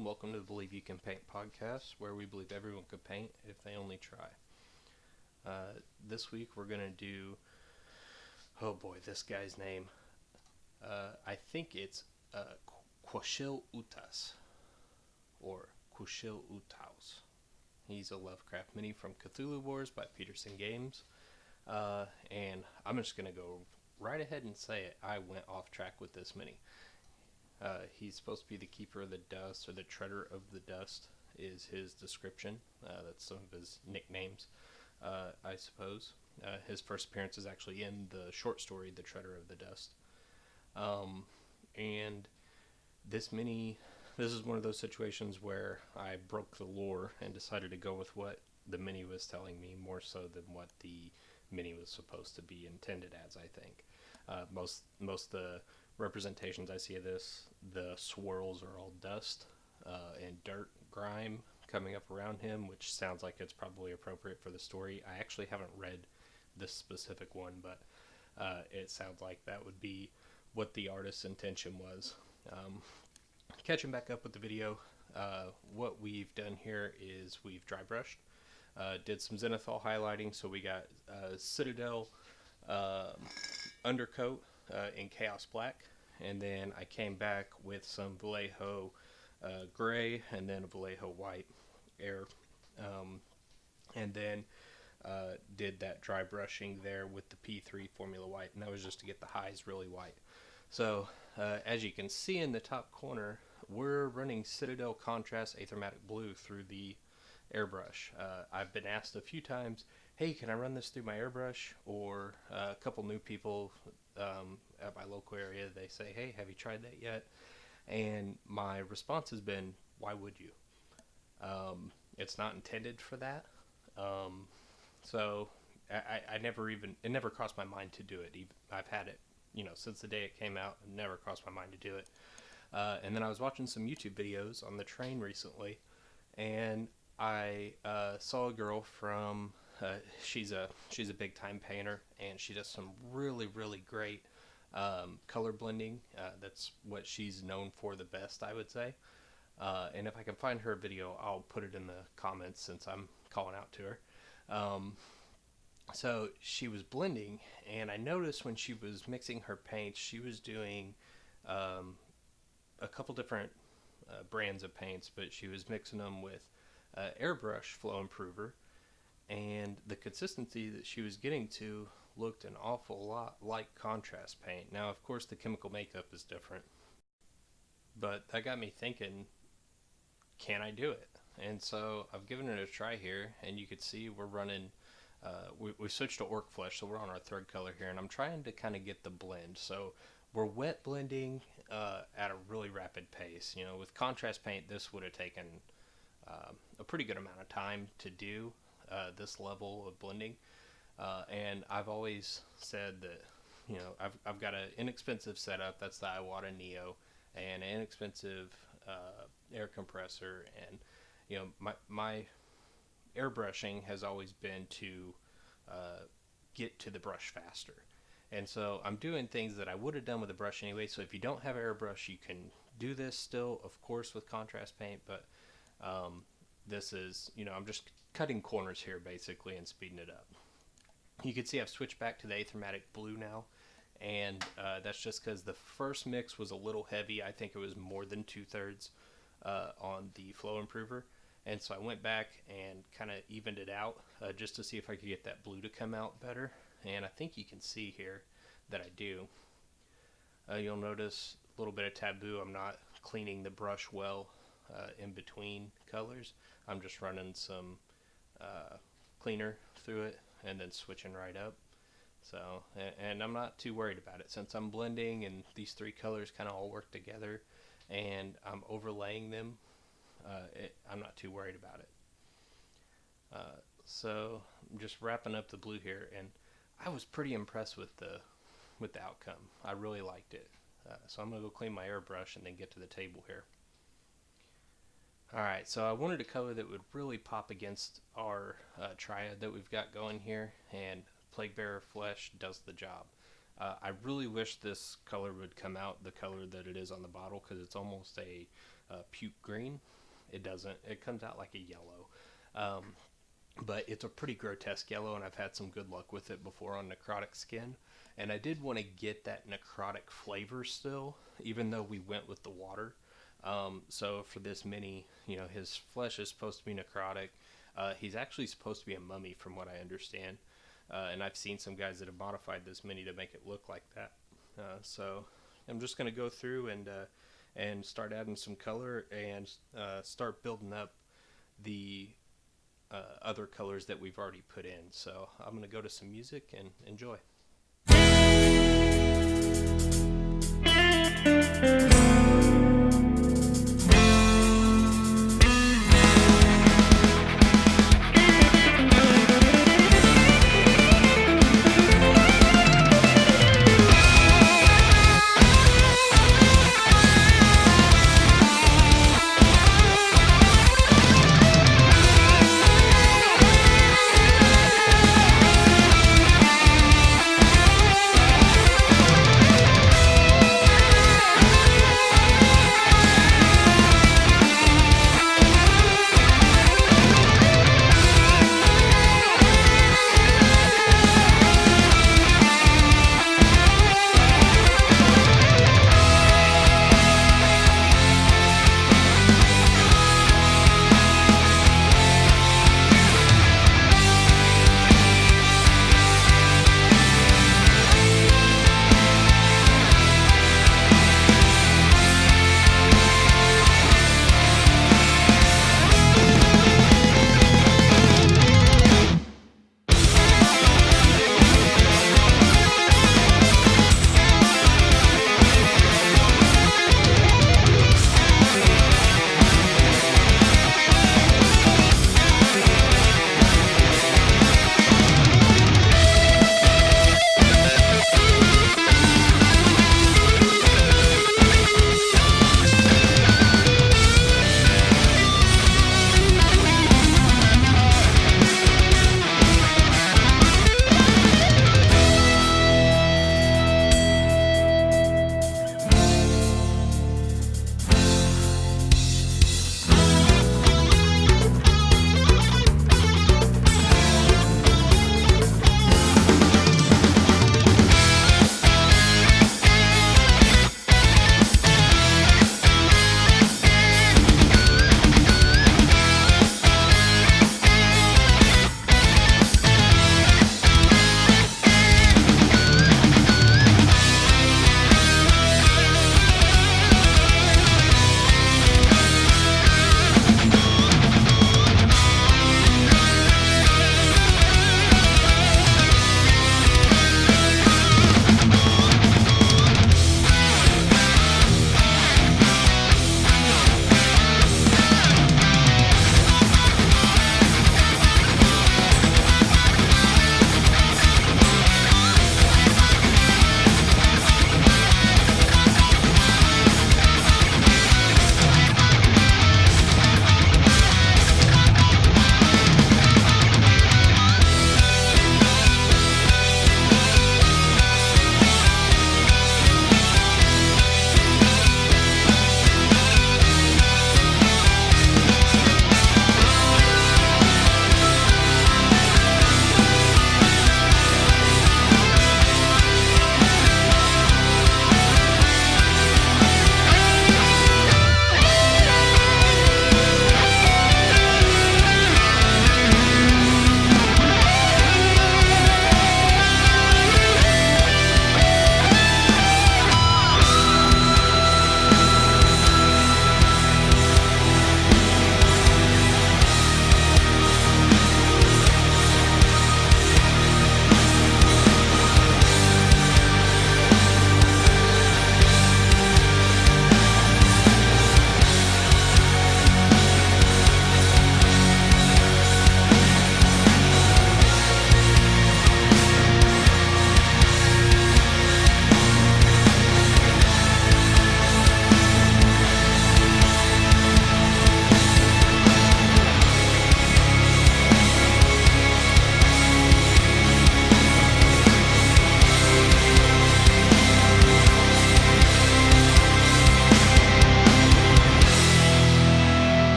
and welcome to the Believe You Can Paint podcast, where we believe everyone could paint if they only try. This week we're going to do, oh boy, this guy's name. I think it's Quachil Uttaus, or Quachil Uttaus. He's a Lovecraft mini from Cthulhu Wars by Peterson Games. And I'm just going to go right ahead and say it. I went off track with this mini. He's supposed to be the keeper of the dust, or the treader of the dust is his description. That's some of his nicknames, I suppose. His first appearance is actually in the short story, The Treader of the Dust. And this is one of those situations where I broke the lore and decided to go with what the mini was telling me, more so than what the mini was supposed to be intended as, I think. Most of the representations I see of this, the swirls are all dust and dirt, grime coming up around him, which sounds like it's probably appropriate for the story. I actually haven't read this specific one, but it sounds like that would be what the artist's intention was. Catching back up with the video, what we've done here is we've dry brushed, did some zenithal highlighting, so we got Citadel undercoat in Chaos Black, and then I came back with some Vallejo gray and then a Vallejo white air, and then did that dry brushing there with the P3 Formula White, and that was just to get the highs really white. So as you can see in the top corner, we're running Citadel Contrast Aethermatic Blue through the airbrush. I've been asked a few times, hey, can I run this through my airbrush? Or a couple new people at my local area, they say, hey, have you tried that yet? And my response has been, why would you? It's not intended for that. So it never crossed my mind to do it. I've had it, since the day it came out. It never crossed my mind to do it. And then I was watching some YouTube videos on the train recently, and I saw a girl from she's a big time painter, and she does some really great color blending. That's what she's known for the best, I would say. And if I can find her video, I'll put it in the comments since I'm calling out to her. So she was blending, and I noticed when she was mixing her paints, she was doing a couple different brands of paints, but she was mixing them with Airbrush Flow Improver, and the consistency that she was getting to looked an awful lot like contrast paint. Now, of course, the chemical makeup is different, but that got me thinking, can I do it? And so I've given it a try here, and you can see we're running, we switched to Orc Flesh, so we're on our third color here, and I'm trying to kind of get the blend. So we're wet blending at a really rapid pace. With contrast paint, this would have taken a pretty good amount of time to do this level of blending. And I've always said that, I've got an inexpensive setup. That's the Iwata Neo, and an inexpensive air compressor. And, my airbrushing has always been to get to the brush faster. And so I'm doing things that I would have done with a brush anyway. So if you don't have an airbrush, you can do this still, of course, with contrast paint. But this is, I'm just cutting corners here basically and speeding it up. You can see I've switched back to the Aethermatic Blue now. And that's just because the first mix was a little heavy. I think it was more than 2/3 on the Flow Improver. And so I went back and kind of evened it out just to see if I could get that blue to come out better. And I think you can see here that I do. You'll notice a little bit of taboo. I'm not cleaning the brush well in between colors. I'm just running some cleaner through it and then switching right up. So, and I'm not too worried about it since I'm blending and these three colors kind of all work together and I'm overlaying them. I'm not too worried about it. So I'm just wrapping up the blue here, and I was pretty impressed with the outcome. I really liked it. So I'm gonna go clean my airbrush and then get to the table here. Alright, so I wanted a color that would really pop against our triad that we've got going here, and Plaguebearer Flesh does the job. I really wish this color would come out the color that it is on the bottle, because it's almost a puke green. It doesn't. It comes out like a yellow. But it's a pretty grotesque yellow, and I've had some good luck with it before on necrotic skin. And I did want to get that necrotic flavor still, even though we went with the water. So for this mini, his flesh is supposed to be necrotic. He's actually supposed to be a mummy, from what I understand. And I've seen some guys that have modified this mini to make it look like that. So I'm just going to go through and start adding some color and start building up the other colors that we've already put in. So I'm going to go to some music and enjoy.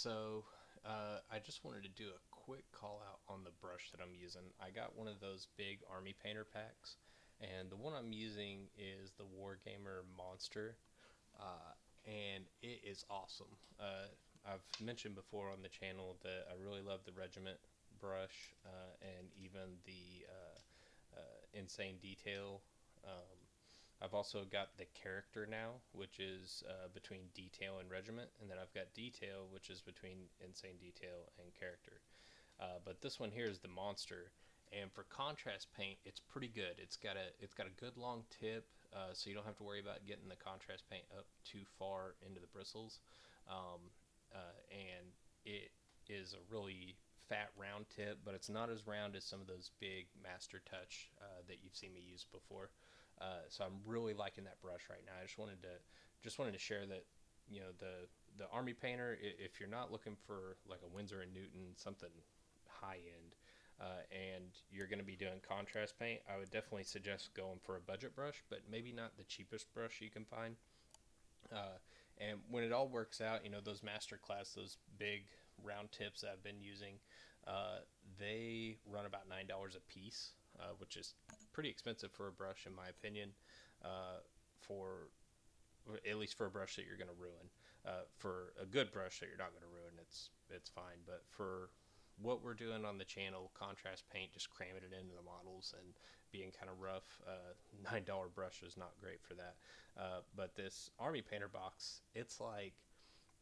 So I just wanted to do a quick call out on the brush that I'm using. I got one of those big army painter packs, and the one I'm using is the Wargamer Monster, uh, and it is awesome. I've mentioned before on the channel that I really love the Regiment brush and even the Insane Detail. I've also got the Character now, which is between Detail and Regiment, and then I've got Detail, which is between Insane Detail and Character. But this one here is the Monster, and for contrast paint, it's pretty good. It's got a good long tip, so you don't have to worry about getting the contrast paint up too far into the bristles, and it is a really fat round tip, but it's not as round as some of those big Master Touch that you've seen me use before. So I'm really liking that brush right now. I just wanted to share that, the Army Painter. If you're not looking for like a Winsor and Newton, something high end, and you're going to be doing contrast paint, I would definitely suggest going for a budget brush, but maybe not the cheapest brush you can find. Uh, and when it all works out, those master class, those big round tips that I've been using, uh, they run about $9 a piece, which is pretty expensive for a brush, in my opinion. For At least for a brush that you're going to ruin. For a good brush that you're not going to ruin, it's fine. But for what we're doing on the channel, contrast paint, just cramming it into the models and being kind of rough, $9 brush is not great for that. But this Army Painter box, it's like,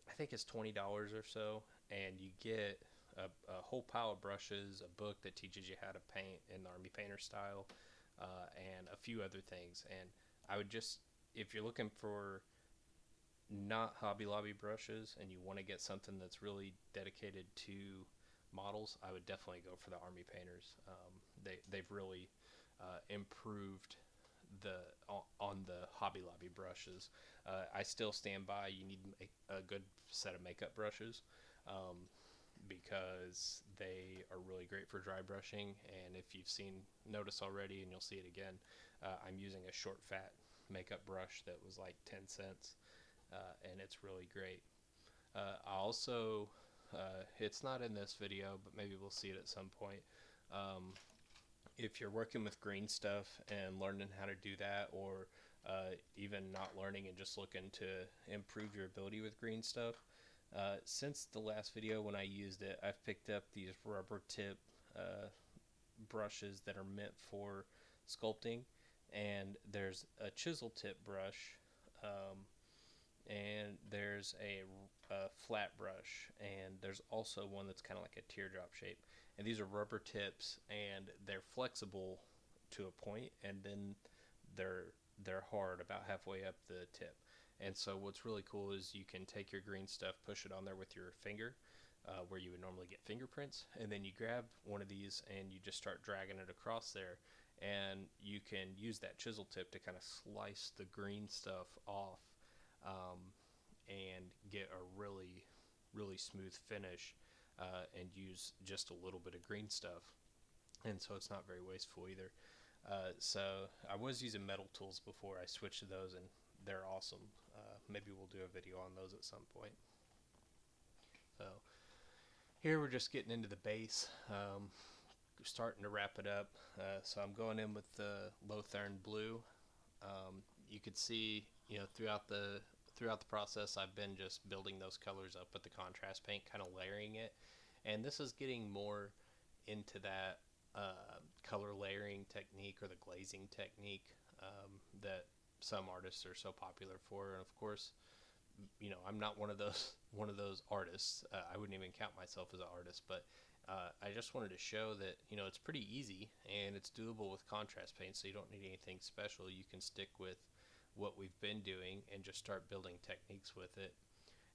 I think it's $20 or so, and you get a whole pile of brushes, a book that teaches you how to paint in the Army Painter style, and a few other things. And I would just, if you're looking for not Hobby Lobby brushes and you want to get something that's really dedicated to models, I would definitely go for the Army Painters. They've really improved on the Hobby Lobby brushes. I still stand by. You need a good set of makeup brushes. Because they are really great for dry brushing, and if you've notice already, and you'll see it again, I'm using a short fat makeup brush that was like 10 cents, and it's really great. I also, it's not in this video, but maybe we'll see it at some point. Um, if you're working with green stuff and learning how to do that, or even not learning and just looking to improve your ability with green stuff, since the last video when I used it, I've picked up these rubber tip uh, brushes that are meant for sculpting, and there's a chisel tip brush, um, and there's a flat brush, and there's also one that's kind of like a teardrop shape. And these are rubber tips, and they're flexible to a point, and then they're hard about halfway up the tip. And so what's really cool is you can take your green stuff, push it on there with your finger, where you would normally get fingerprints, and then you grab one of these and you just start dragging it across there, and you can use that chisel tip to kind of slice the green stuff off, um, and get a really, really smooth finish, and use just a little bit of green stuff. And so it's not very wasteful either. So I was using metal tools before I switched to those, and they're awesome. Maybe we'll do a video on those at some point. So here we're just getting into the base, starting to wrap it up. So I'm going in with the Lothern blue. You could see, throughout the process, I've been just building those colors up with the contrast paint, kind of layering it. And this is getting more into that color layering technique, or the glazing technique, that some artists are so popular for. And of course, I'm not one of those artists. I wouldn't even count myself as an artist, but I just wanted to show that it's pretty easy and it's doable with contrast paint. So you don't need anything special. You can stick with what we've been doing and just start building techniques with it.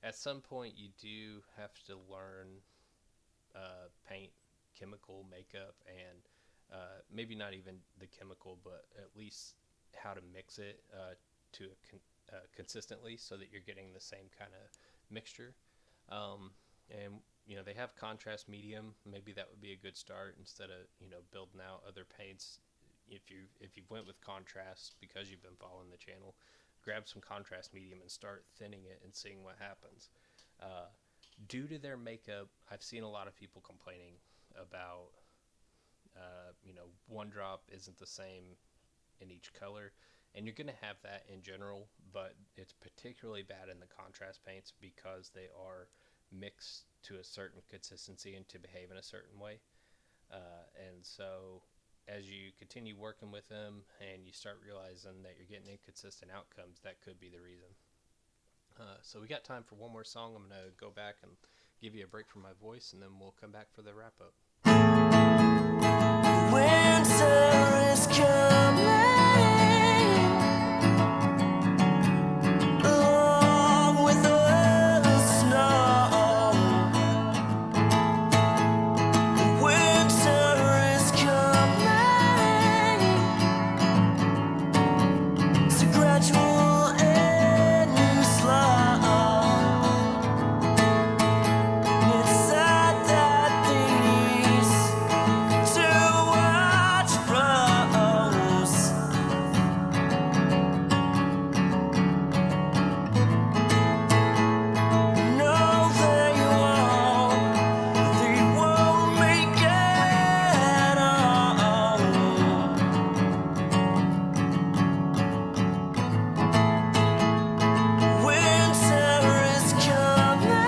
At some point, you do have to learn paint, chemical, makeup, and maybe not even the chemical, but at least how to mix it consistently, so that you're getting the same kind of mixture. And they have contrast medium. Maybe that would be a good start, instead of building out other paints. If you went with contrast because you've been following the channel, grab some contrast medium and start thinning it and seeing what happens. Due to their makeup, I've seen a lot of people complaining about, one drop isn't the same in each color. And you're going to have that in general, but it's particularly bad in the contrast paints because they are mixed to a certain consistency and to behave in a certain way. And so as you continue working with them and you start realizing that you're getting inconsistent outcomes, that could be the reason. So we got time for one more song. I'm going to go back and give you a break from my voice, and then we'll come back for the wrap up. Winter is coming, along with the snow. Winter is coming, it's a gradual and slow. It's sad that these two watch froze. No, they won't make it home. Winter is coming,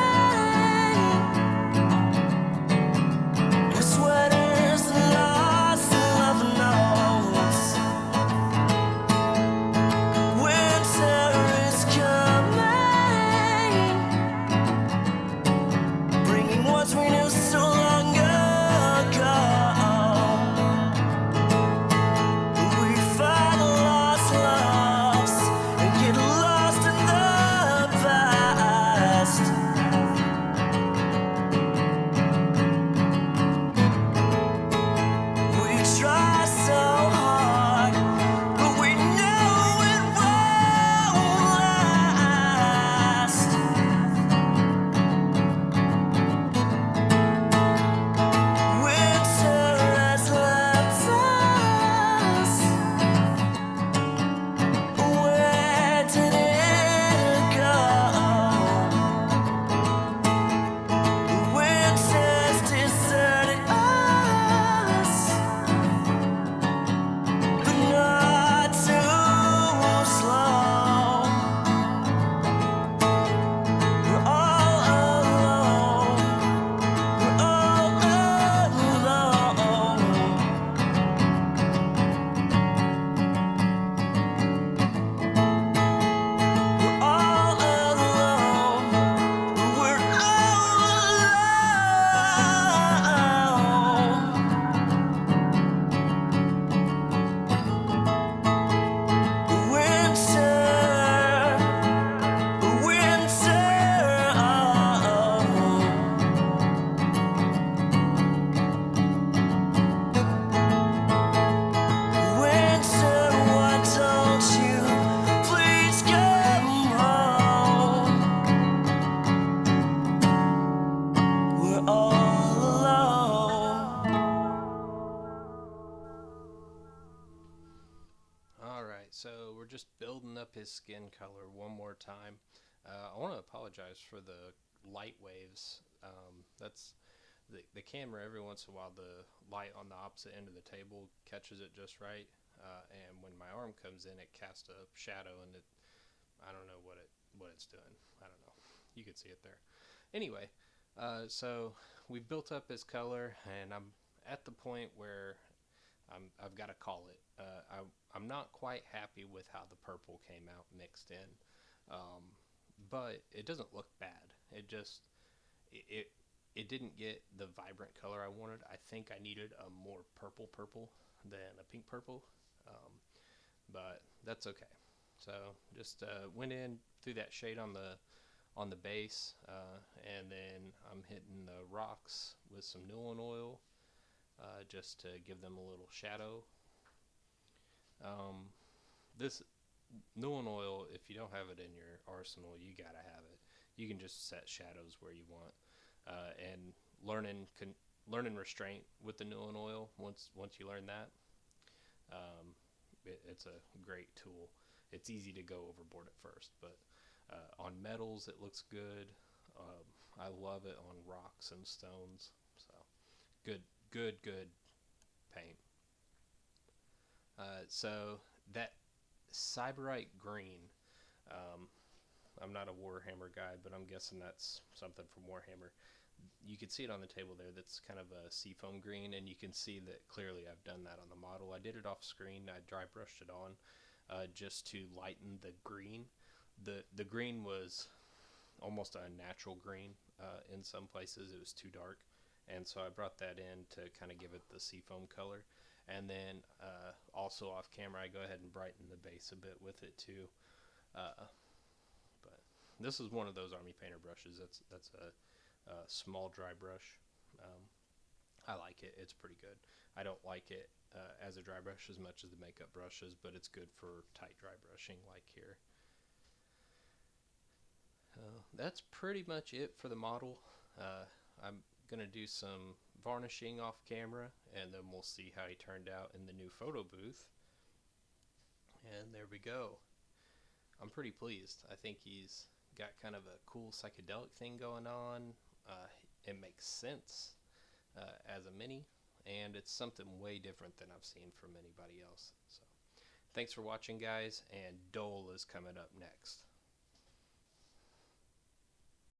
with sweaters and lost love notes. Winter is coming, bringing what we knew so long ago. We find lost loves and get lost in the past. We try so hard, but we know it won't last. Winter has left us. Where did it go? Winter's deserted us, but not too slow. We're all alone. We're all alone. We're all alone. We're all alone. Winter, why don't you please come home? We're all alone. All right, so we're just building up his skin color one more time. I want to apologize for the light waves. That's the camera. Every once in a while, the light on the opposite end of the table catches it just right, and when my arm comes in, it casts a shadow, and I don't know what it's doing. I don't know. You can see it there. Anyway, so we built up his color, and I'm at the point where I've got to call it. I'm not quite happy with how the purple came out mixed in, but it doesn't look bad. It it didn't get the vibrant color I wanted. I think I needed a more purple than a pink purple, um, but that's okay. So just went in through that shade on the base, and then I'm hitting the rocks with some Nuln oil just to give them a little shadow. Um, this Nuln oil, if you don't have it in your arsenal, you gotta have it. You can just set shadows where you want, and learning restraint with the Nuln oil. Once you learn that, it's a great tool. It's easy to go overboard at first, but on metals it looks good. I love it on rocks and stones. So good, good paint. So that Cyberite green. Um, I'm not a Warhammer guy, but I'm guessing that's something from Warhammer. You can see it on the table there. That's kind of a seafoam green, and you can see that clearly I've done that on the model. I did it off screen. I dry brushed it on just to lighten the green. The green was almost a natural green. In some places, it was too dark, and so I brought that in to kind of give it the seafoam color. And then also off camera, I go ahead and brighten the base a bit with it too. Uh, but this is one of those army painter brushes. That's a small dry brush. I like it. It's pretty good. I don't like it as a dry brush as much as the makeup brushes, but it's good for tight dry brushing like here. That's pretty much it for the model. I'm going to do some varnishing off camera, and then we'll see how he turned out in the new photo booth. And there we go. I'm pretty pleased. I think he's got kind of a cool psychedelic thing going on. It makes sense as a mini, and it's something way different than I've seen from anybody else. So, thanks for watching, guys, and Dole is coming up next.